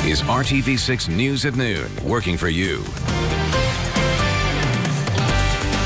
is RTV6 News at Noon, working for you.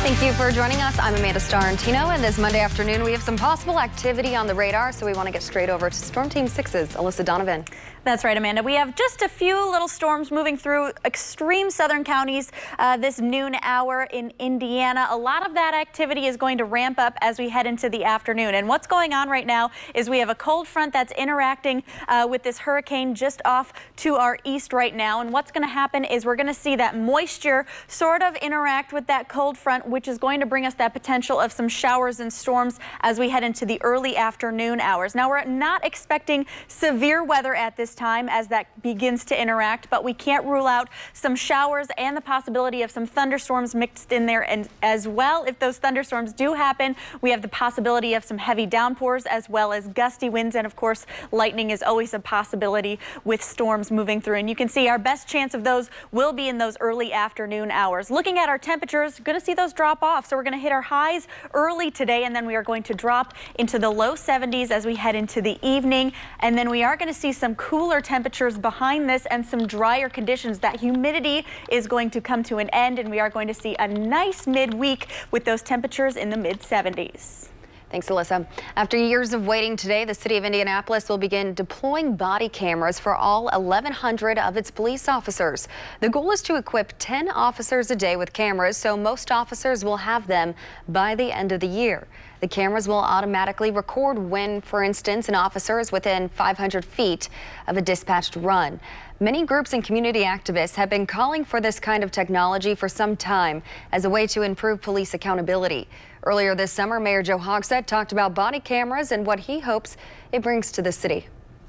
Thank you for joining us. I'm Amanda Starantino, and this Monday afternoon we have some possible activity on the radar, so we want to get straight over to Storm Team 6's Alyssa Donovan. That's right, Amanda. We have just a few little storms moving through extreme southern counties this noon hour in Indiana. A lot of that activity is going to ramp up as we head into the afternoon. And what's going on right now is we have a cold front that's interacting with this hurricane just off to our east right now. And what's going to happen is we're going to see that moisture sort of interact with that cold front, which is going to bring us that potential of some showers and storms as we head into the early afternoon hours. Now, we're not expecting severe weather at this time as that begins to interact, but we can't rule out some showers and the possibility of some thunderstorms mixed in there. And as well, if those thunderstorms do happen, we have the possibility of some heavy downpours as well as gusty winds. And of course, lightning is always a possibility with storms moving through. And you can see our best chance of those will be in those early afternoon hours. Looking at our temperatures, going to see those drop off. So we're going to hit our highs early today, and then we are going to drop into the low 70s as we head into the evening. And then we are going to see some cooler temperatures behind this and some drier conditions. That humidity is going to come to an end, and we are going to see a nice midweek with those temperatures in the mid 70s. Thanks, Alyssa. After years of waiting today, the city of Indianapolis will begin deploying body cameras for all 1,100 of its police officers. The goal is to equip 10 officers a day with cameras, so most officers will have them by the end of the year. The cameras will automatically record when, for instance, an officer is within 500 feet of a dispatched run. Many groups and community activists have been calling for this kind of technology for some time as a way to improve police accountability. Earlier this summer, Mayor Joe Hogsett talked about body cameras and what he hopes it brings to the city.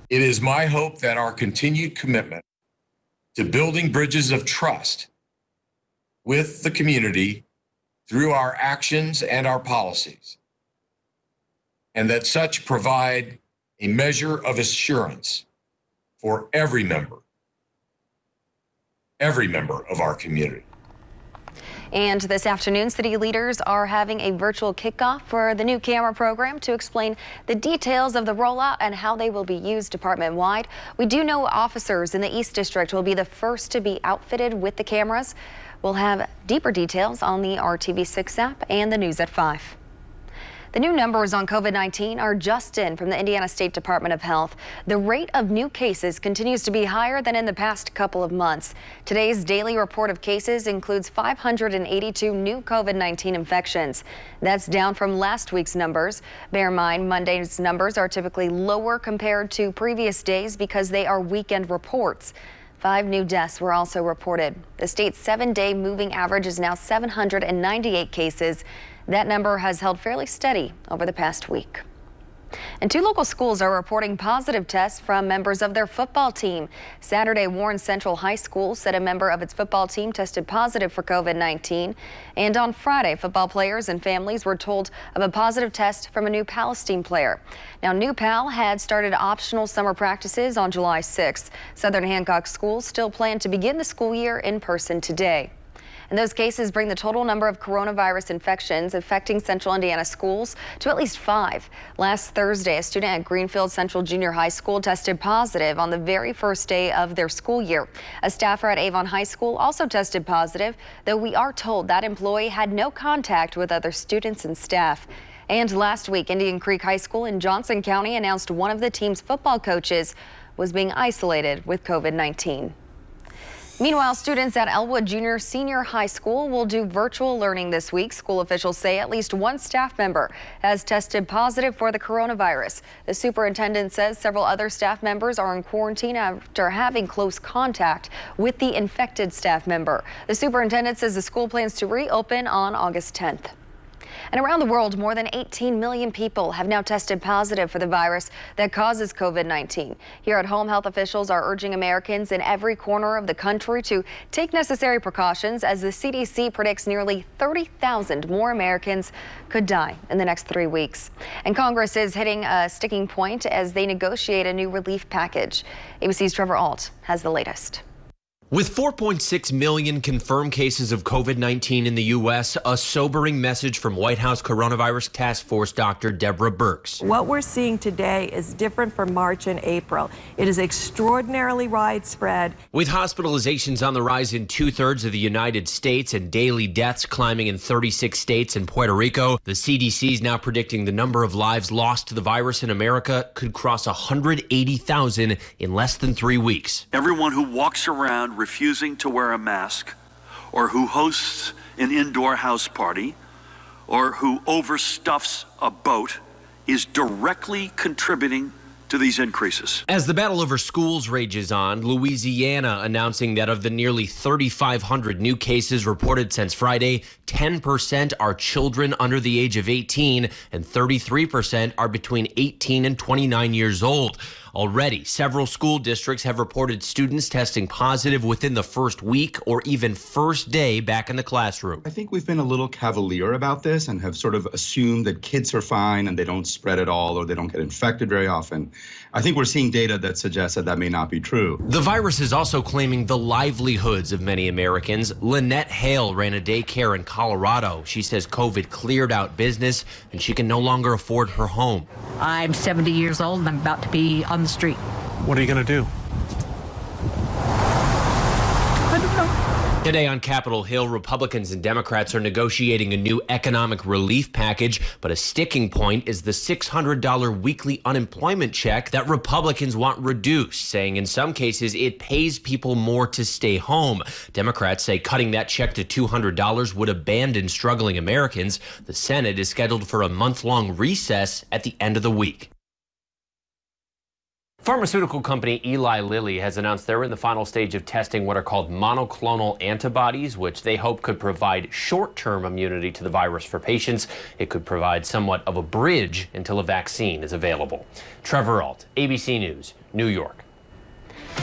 It is my hope that our continued commitment to building bridges of trust with the community through our actions and our policies, and that such provide a measure of assurance for every member of our community. And this afternoon, city leaders are having a virtual kickoff for the new camera program to explain the details of the rollout and how they will be used department-wide. We do know officers in the East District will be the first to be outfitted with the cameras. We'll have deeper details on the RTV6 app and the news at 5. The new numbers on COVID-19 are just in from the Indiana State Department of Health. The rate of new cases continues to be higher than in the past couple of months. Today's daily report of cases includes 582 new COVID-19 infections. That's down from last week's numbers. Bear in mind, Monday's numbers are typically lower compared to previous days because they are weekend reports. 5 new deaths were also reported. The state's 7-day moving average is now 798 cases. That number has held fairly steady over the past week. And 2 local schools are reporting positive tests from members of their football team. Saturday, Warren Central High School said a member of its football team tested positive for COVID-19. And on Friday, football players and families were told of a positive test from a New Palestine player. Now, New Pal had started optional summer practices on July 6th. Southern Hancock schools still plan to begin the school year in person today. And those cases bring the total number of coronavirus infections affecting Central Indiana schools to at least 5. Last Thursday, a student at Greenfield Central Junior High School tested positive on the very first day of their school year. A staffer at Avon High School also tested positive, though we are told that employee had no contact with other students and staff. And last week, Indian Creek High School in Johnson County announced one of the team's football coaches was being isolated with COVID-19. Meanwhile, students at Elwood Junior Senior High School will do virtual learning this week. School officials say at least one staff member has tested positive for the coronavirus. The superintendent says several other staff members are in quarantine after having close contact with the infected staff member. The superintendent says the school plans to reopen on August 10th. And around the world, more than 18 million people have now tested positive for the virus that causes COVID-19. Here at home, health officials are urging Americans in every corner of the country to take necessary precautions as the CDC predicts nearly 30,000 more Americans could die in the next 3 weeks. And Congress is hitting a sticking point as they negotiate a new relief package. ABC's Trevor Ault has the latest. With 4.6 million confirmed cases of COVID-19 in the U.S., a sobering message from White House Coronavirus Task Force Dr. Deborah Birx. What we're seeing today is different from March and April. It is extraordinarily widespread. With hospitalizations on the rise in 2/3 of the United States and daily deaths climbing in 36 states and Puerto Rico, the CDC is now predicting the number of lives lost to the virus in America could cross 180,000 in less than 3 weeks. Everyone who walks around refusing to wear a mask, or who hosts an indoor house party, or who overstuffs a boat is directly contributing to these increases. As the battle over schools rages on, Louisiana announcing that of the nearly 3,500 new cases reported since Friday, 10% are children under the age of 18 and 33% are between 18 and 29 years old. Already, several school districts have reported students testing positive within the first week or even first day back in the classroom. I think we've been a little cavalier about this and have sort of assumed that kids are fine and they don't spread at all or they don't get infected very often. I think we're seeing data that suggests that that may not be true. The virus is also claiming the livelihoods of many Americans. Lynette Hale ran a daycare in Colorado. She says COVID cleared out business and she can no longer afford her home. I'm 70 years old and I'm about to be on the street. What are you going to do? I don't know. Today on Capitol Hill, Republicans and Democrats are negotiating a new economic relief package, but a sticking point is the $600 weekly unemployment check that Republicans want reduced, saying in some cases it pays people more to stay home. Democrats say cutting that check to $200 would abandon struggling Americans. The Senate is scheduled for a month-long recess at the end of the week. Pharmaceutical company Eli Lilly has announced they're in the final stage of testing what are called monoclonal antibodies, which they hope could provide short-term immunity to the virus for patients. It could provide somewhat of a bridge until a vaccine is available. Trevor Ault, ABC News, New York.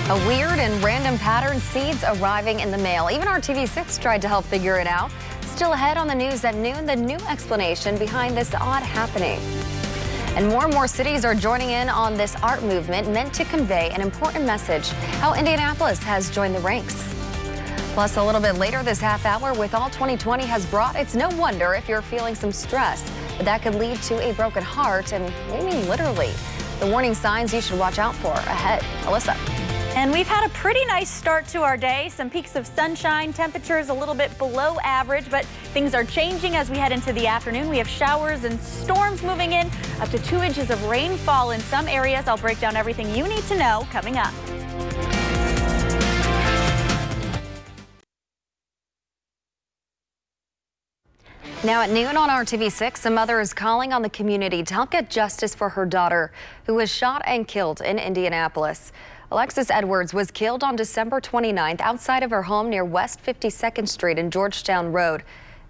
A weird and random pattern, seeds arriving in the mail. Even RTV6 tried to help figure it out. Still ahead on the news at noon, the new explanation behind this odd happening. And more cities are joining in on this art movement meant to convey an important message, how Indianapolis has joined the ranks. Plus, a little bit later this half hour, with all 2020 has brought, it's no wonder if you're feeling some stress. But that could lead to a broken heart, and maybe literally. The warning signs you should watch out for ahead. Alyssa. And we've had a pretty nice start to our day. Some peaks of sunshine, temperatures a little bit below average, but things are changing as we head into the afternoon. We have showers and storms moving in, up to 2 inches of rainfall in some areas. I'll break down everything you need to know coming up. Now at noon on RTV6, a mother is calling on the community to help get justice for her daughter, who was shot and killed in Indianapolis. Alexis Edwards was killed on December 29th outside of her home near West 52nd Street and Georgetown Road.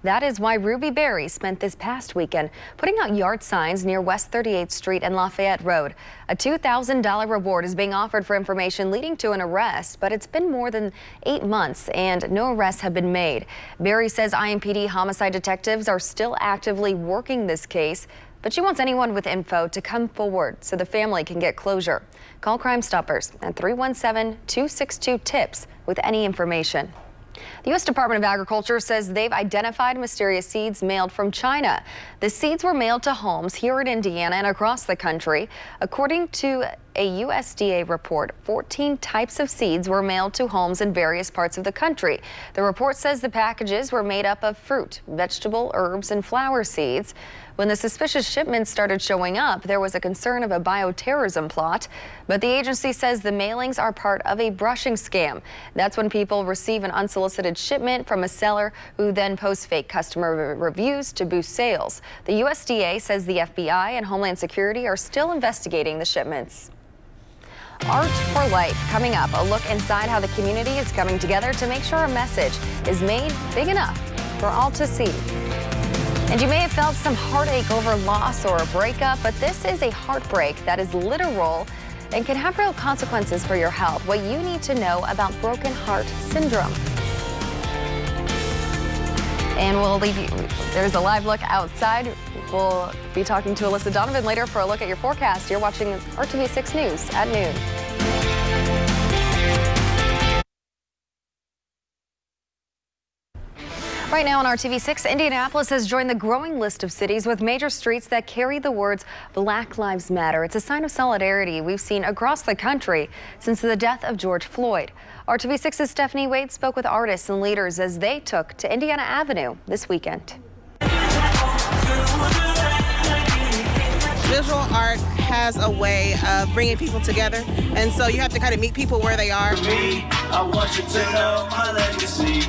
That is why Ruby Berry spent this past weekend putting out yard signs near West 38th Street and Lafayette Road. A $2,000 reward is being offered for information leading to an arrest, but it's been more than 8 months and no arrests have been made. Berry says IMPD homicide detectives are still actively working this case, but she wants anyone with info to come forward so the family can get closure. Call Crime Stoppers at 317-262-TIPS with any information. The U.S. Department of Agriculture says they've identified mysterious seeds mailed from China. The seeds were mailed to homes here in Indiana and across the country. According to a USDA report, 14 types of seeds were mailed to homes in various parts of the country. The report says the packages were made up of fruit, vegetable, herbs, and flower seeds. When the suspicious shipments started showing up, there was a concern of a bioterrorism plot, but the agency says the mailings are part of a brushing scam. That's when people receive an unsolicited shipment from a seller who then posts fake customer reviews to boost sales. The USDA says the FBI and Homeland Security are still investigating the shipments. Art for Life coming up. A look inside how the community is coming together to make sure a message is made big enough for all to see. And you may have felt some heartache over loss or a breakup, but this is a heartbreak that is literal and can have real consequences for your health. What you need to know about broken heart syndrome. And we'll leave you, there's a live look outside. We'll be talking to Alyssa Donovan later for a look at your forecast. You're watching RTV6 News at noon. Right now on RTV6, Indianapolis has joined the growing list of cities with major streets that carry the words Black Lives Matter. It's a sign of solidarity we've seen across the country since the death of George Floyd. RTV6's Stephanie Wade spoke with artists and leaders as they took to Indiana Avenue this weekend. Visual art has a way of bringing people together, and so you have to kind of meet people where they are. I want you to know my legacy.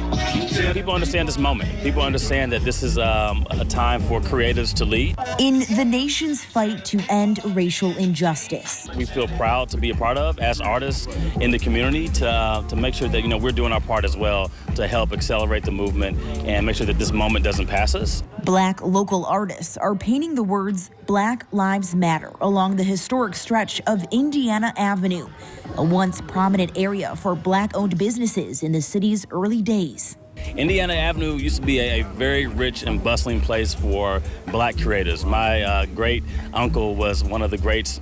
People understand this moment. People understand that this is a time for creatives to lead. In the nation's fight to end racial injustice, We feel proud to be a part of as artists in the community to make sure that we're doing our part as well to help accelerate the movement and make sure that this moment doesn't pass us. Black local artists are painting the words Black Lives Matter along the historic stretch of Indiana Avenue, a once prominent area for Black-owned businesses in the city's early days. Indiana Avenue used to be a very rich and bustling place for Black creators. My great uncle was one of the great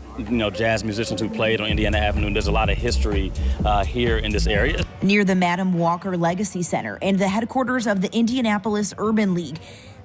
jazz musicians who played on Indiana Avenue. There's a lot of history here in this area. Near the Madam Walker Legacy Center and the headquarters of the Indianapolis Urban League,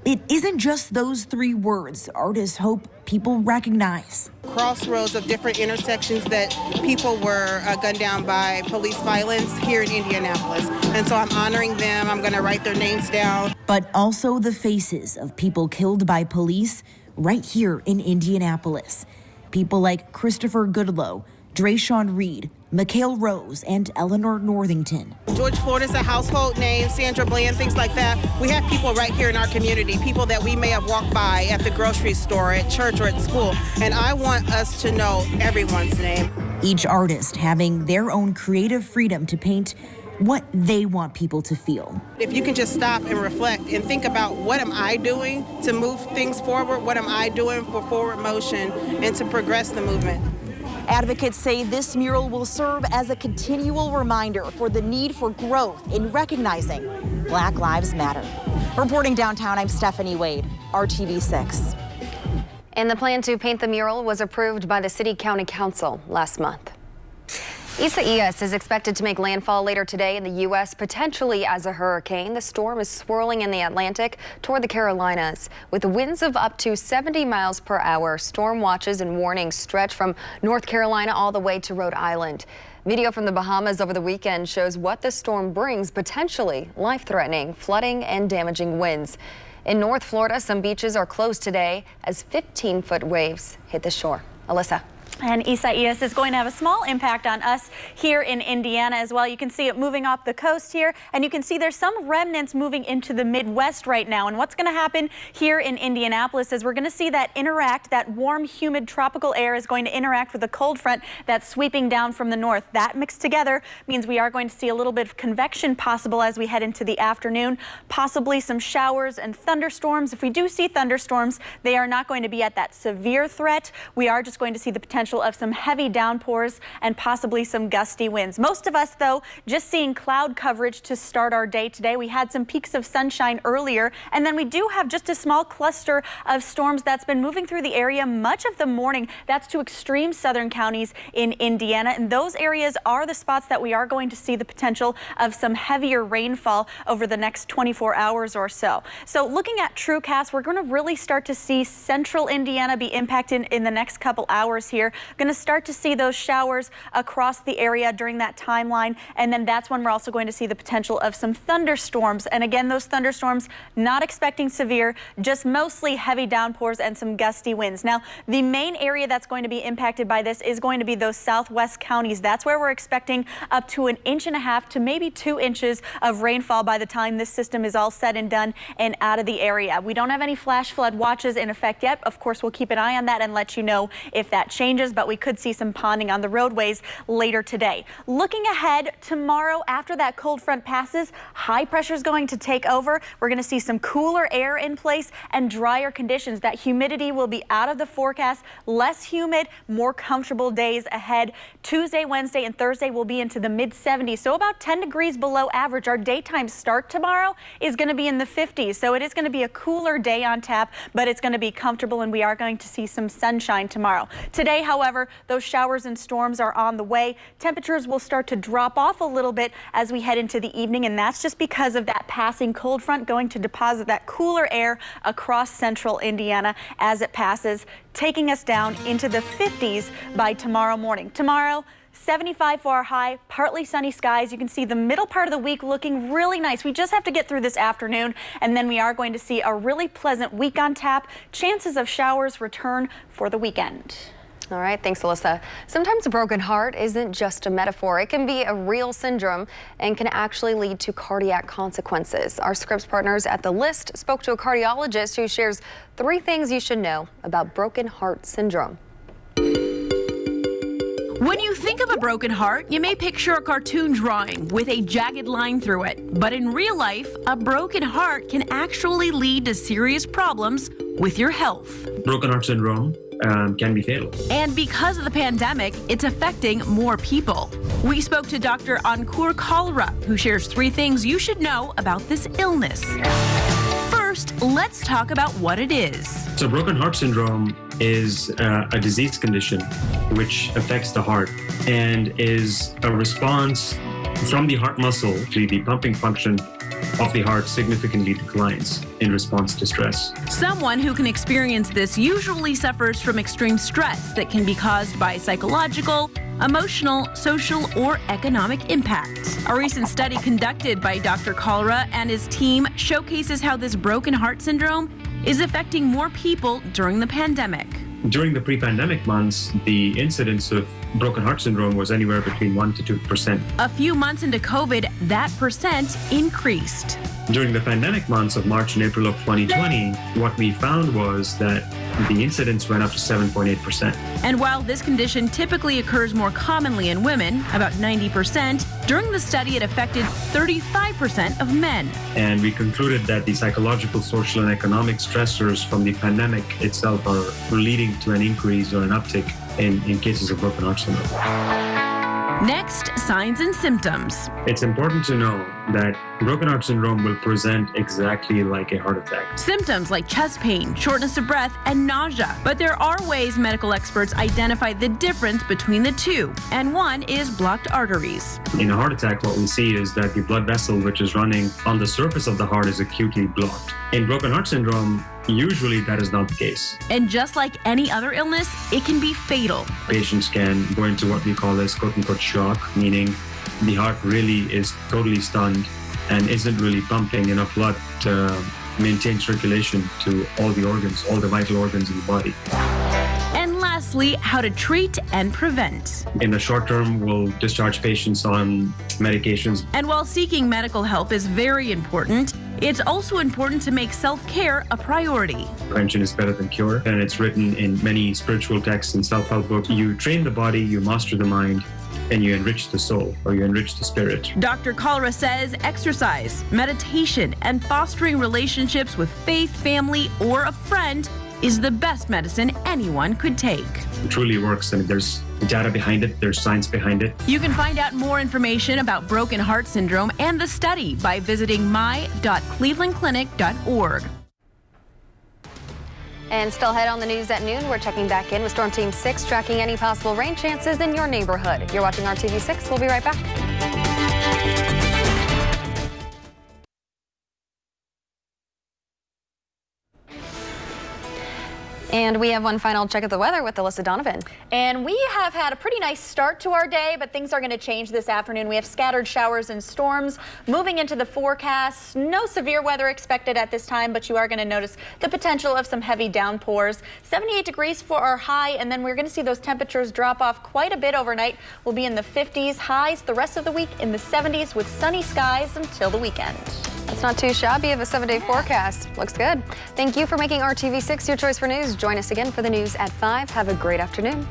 it isn't just those three words artists hope people recognize. Crossroads of different intersections that people were gunned down by police violence here in Indianapolis. And so I'm honoring them. I'm going to write their names down. But also the faces of people killed by police right here in Indianapolis. People like Christopher Goodlow, Drayshawn Reed, Mikhail Rose, and Eleanor Northington. George Floyd is a household name, Sandra Bland, things like that. We have people right here in our community, people that we may have walked by at the grocery store, at church, or at school. And I want us to know everyone's name. Each artist having their own creative freedom to paint what they want people to feel. If you can just stop and reflect and think about what am I doing to move things forward, what am I doing for forward motion and to progress the movement. Advocates say this mural will serve as a continual reminder for the need for growth in recognizing Black Lives Matter. Reporting downtown, I'm Stephanie Wade, RTV6. And the plan to paint the mural was approved by the City County Council last month. Isaias is expected to make landfall later today in the U.S., potentially as a hurricane. The storm is swirling in the Atlantic toward the Carolinas. With winds of up to 70 miles per hour, storm watches and warnings stretch from North Carolina all the way to Rhode Island. Video from the Bahamas over the weekend shows what the storm brings, potentially life-threatening flooding and damaging winds. In North Florida, some beaches are closed today as 15-foot waves hit the shore. Alyssa. And Isaias is going to have a small impact on us here in Indiana as well. You can see it moving off the coast here, and you can see there's some remnants moving into the Midwest right now. And what's going to happen here in Indianapolis is we're going to see that warm, humid tropical air is going to interact with the cold front that's sweeping down from the north. That mixed together means we are going to see a little bit of convection possible as we head into the afternoon, possibly some showers and thunderstorms. If we do see thunderstorms, they are not going to be at that severe threat. We are just going to see the potential of some heavy downpours and possibly some gusty winds. Most of us, though, just seeing cloud coverage to start our day today. We had some peaks of sunshine earlier, and then we do have just a small cluster of storms that's been moving through the area much of the morning. That's to extreme southern counties in Indiana, and those areas are the spots that we are going to see the potential of some heavier rainfall over the next 24 hours or so. So looking at TrueCast, we're going to really start to see central Indiana be impacted in the next couple hours here. Going to start to see those showers across the area during that timeline, and then that's when we're also going to see the potential of some thunderstorms. And again, those thunderstorms, not expecting severe, just mostly heavy downpours and some gusty winds. Now, the main area that's going to be impacted by this is going to be those southwest counties. That's where we're expecting up to 1.5 inches to maybe 2 inches of rainfall by the time this system is all said and done and out of the area. We don't have any flash flood watches in effect yet. Of course, we'll keep an eye on that and let you know if that changes, but we could see some ponding on the roadways later today. Looking ahead, tomorrow after that cold front passes, high pressure is going to take over. We're going to see some cooler air in place and drier conditions. That humidity will be out of the forecast, less humid, more comfortable days ahead. Tuesday, Wednesday, and Thursday will be into the mid-70s, so about 10 degrees below average. Our daytime start tomorrow is going to be in the 50s, so it is going to be a cooler day on tap, but it's going to be comfortable, and we are going to see some sunshine tomorrow. Today, Today, however, those showers and storms are on the way. Temperatures will start to drop off a little bit as we head into the evening, and that's just because of that passing cold front going to deposit that cooler air across central Indiana as it passes, taking us down into the 50s by tomorrow morning. Tomorrow, 75 for our high, partly sunny skies. You can see the middle part of the week looking really nice. We just have to get through this afternoon, and then we are going to see a really pleasant week on tap. Chances of showers return for the weekend. All right, thanks, Alyssa. Sometimes a broken heart isn't just a metaphor. It can be a real syndrome and can actually lead to cardiac consequences. Our Scripps partners at The List spoke to a cardiologist who shares 3 things you should know about broken heart syndrome. When you think of a broken heart, you may picture a cartoon drawing with a jagged line through it. But in real life, a broken heart can actually lead to serious problems with your health. Broken heart syndrome can be fatal. And because of the pandemic, it's affecting more people. We spoke to Dr. Ankur Kalra, who shares 3 things you should know about this illness. First, let's talk about what it is. So broken heart syndrome is a disease condition which affects the heart and is a response from the heart muscle. The pumping function of the heart significantly declines in response to stress. Someone who can experience this usually suffers from extreme stress that can be caused by psychological, emotional, social, or economic impact. A recent study conducted by Dr. Kalra and his team showcases how this broken heart syndrome is affecting more people during the pandemic. During the pre-pandemic months, the incidence of broken heart syndrome was anywhere between 1% to 2%. A few months into COVID, that percent increased. During the pandemic months of March and April of 2020, what we found was that the incidence went up to 7.8%. And while this condition typically occurs more commonly in women, about 90%, during the study it affected 35% of men. And we concluded that the psychological, social, and economic stressors from the pandemic itself are leading to an increase or an uptick in cases of broken heart syndrome. Next, signs and symptoms. It's important to know that broken heart syndrome will present exactly like a heart attack. Symptoms like chest pain, shortness of breath, and nausea. But there are ways medical experts identify the difference between the two, and one is blocked arteries. In a heart attack, what we see is that the blood vessel which is running on the surface of the heart is acutely blocked. In broken heart syndrome, usually that is not the case. And just like any other illness, it can be fatal. Patients can go into what we call as quote-unquote shock, meaning the heart really is totally stunned and isn't really pumping enough blood to maintain circulation to all the organs, all the vital organs in the body. And lastly, how to treat and prevent. In the short term, we'll discharge patients on medications. And while seeking medical help is very important, it's also important to make self-care a priority. Prevention is better than cure, and it's written in many spiritual texts and self-help books. You train the body, you master the mind, and you enrich the soul, or you enrich the spirit. Dr. Kalra says exercise, meditation, and fostering relationships with faith, family, or a friend is the best medicine anyone could take. It truly works, and there's data behind it, there's science behind it. You can find out more information about broken heart syndrome and the study by visiting my.clevelandclinic.org. And still ahead on the news at noon, we're checking back in with Storm Team 6, tracking any possible rain chances in your neighborhood. You're watching RTV6. We'll be right back. And we have one final check of the weather with Alyssa Donovan. And we have had a pretty nice start to our day, but things are going to change this afternoon. We have scattered showers and storms moving into the forecast. No severe weather expected at this time, but you are going to notice the potential of some heavy downpours. 78 degrees for our high, and then we're going to see those temperatures drop off quite a bit overnight. We'll be in the 50s, highs the rest of the week in the 70s with sunny skies until the weekend. That's not too shabby of a 7-day forecast. Looks good. Thank you for making RTV6 your choice for news. Join us again for the news at 5. Have a great afternoon.